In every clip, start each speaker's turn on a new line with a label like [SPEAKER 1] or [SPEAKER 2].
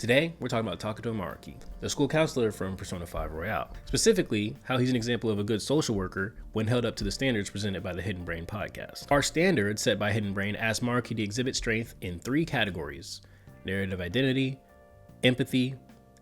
[SPEAKER 1] Today, we're talking about Takuto Maruki, the school counselor from Persona 5 Royale. Specifically, how he's an example of a good social worker when held up to the standards presented by the Hidden Brain podcast. Our standards set by Hidden Brain ask Maruki to exhibit strength in 3 categories: narrative identity, empathy,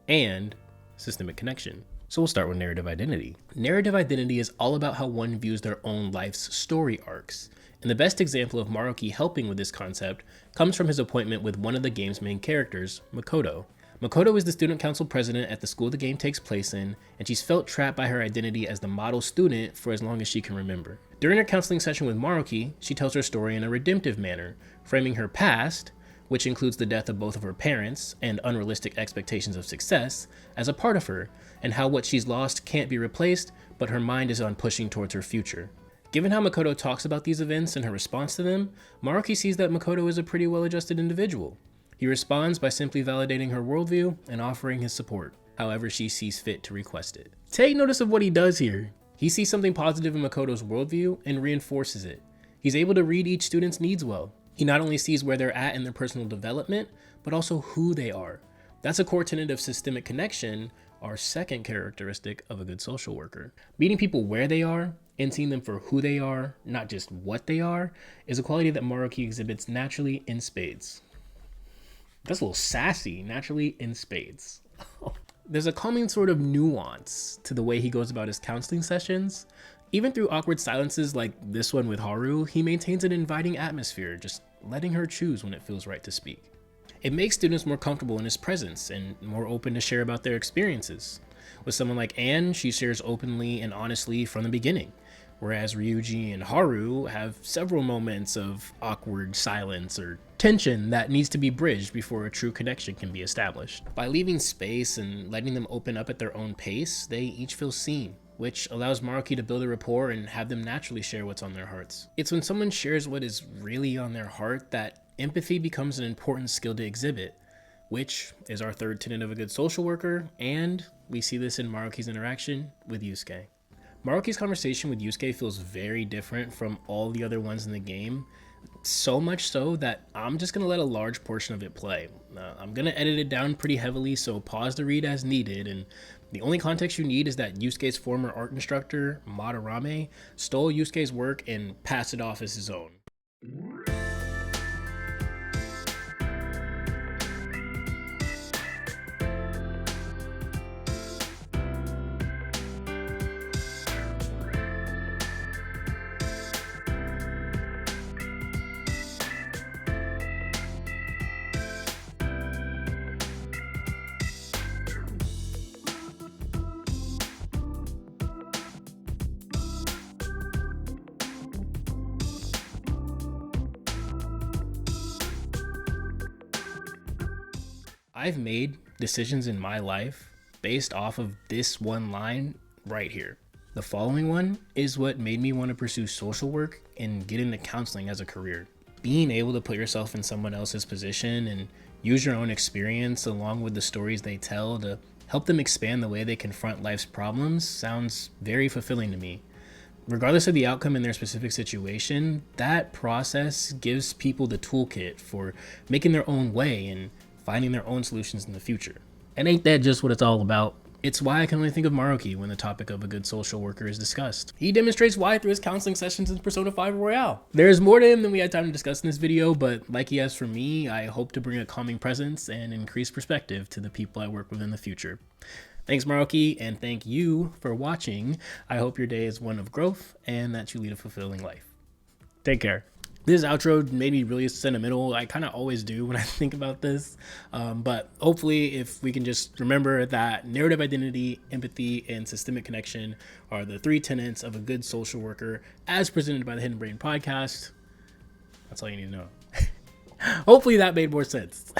[SPEAKER 1] and systemic connection. So we'll start with narrative identity. Narrative identity is all about how one views their own life's story arcs. And the best example of Maruki helping with this concept comes from his appointment with one of the game's main characters, Makoto. Makoto is the student council president at the school the game takes place in, and she's felt trapped by her identity as the model student for as long as she can remember. During her counseling session with Maruki, she tells her story in a redemptive manner, framing her past, which includes the death of both of her parents and unrealistic expectations of success, as a part of her, and how what she's lost can't be replaced, but her mind is on pushing towards her future. Given how Makoto talks about these events and her response to them, Maruki sees that Makoto is a pretty well-adjusted individual. He responds by simply validating her worldview and offering his support, however she sees fit to request it. Take notice of what he does here. He sees something positive in Makoto's worldview and reinforces it. He's able to read each student's needs well. He not only sees where they're at in their personal development, but also who they are. That's a core tenet of systemic connection, our second characteristic of a good social worker. Meeting people where they are and seeing them for who they are, not just what they are, is a quality that Maruki exhibits naturally in spades. That's a little sassy, naturally in spades. There's a calming sort of nuance to the way he goes about his counseling sessions. Even through awkward silences like this one with Haru, he maintains an inviting atmosphere, just letting her choose when it feels right to speak. It makes students more comfortable in his presence and more open to share about their experiences. With someone like Anne, she shares openly and honestly from the beginning, whereas Ryuji and Haru have several moments of awkward silence or tension that needs to be bridged before a true connection can be established. By leaving space and letting them open up at their own pace, they each feel seen, which allows Maruki to build a rapport and have them naturally share what's on their hearts. It's when someone shares what is really on their heart that empathy becomes an important skill to exhibit, which is our third tenet of a good social worker, and we see this in Maruki's interaction with Yusuke. Maruki's conversation with Yusuke feels very different from all the other ones in the game, so much so that I'm just going to let a large portion of it play. I'm going to edit it down pretty heavily, so pause the read as needed, and the only context you need is that Yusuke's former art instructor, Madarame, stole Yusuke's work and passed it off as his own. I've made decisions in my life based off of this one line right here. The following one is what made me want to pursue social work and get into counseling as a career. Being able to put yourself in someone else's position and use your own experience along with the stories they tell to help them expand the way they confront life's problems sounds very fulfilling to me. Regardless of the outcome in their specific situation, that process gives people the toolkit for making their own way and finding their own solutions in the future. And ain't that just what it's all about? It's why I can only think of Maruki when the topic of a good social worker is discussed. He demonstrates why through his counseling sessions in Persona 5 Royale. There's more to him than we had time to discuss in this video, but like he has for me, I hope to bring a calming presence and increased perspective to the people I work with in the future. Thanks, Maruki, and thank you for watching. I hope your day is one of growth and that you lead a fulfilling life. Take care. This outro made me really sentimental. I kind of always do when I think about this. But hopefully if we can just remember that narrative identity, empathy, and systemic connection are the 3 tenets of a good social worker as presented by the Hidden Brain podcast. That's all you need to know. Hopefully that made more sense.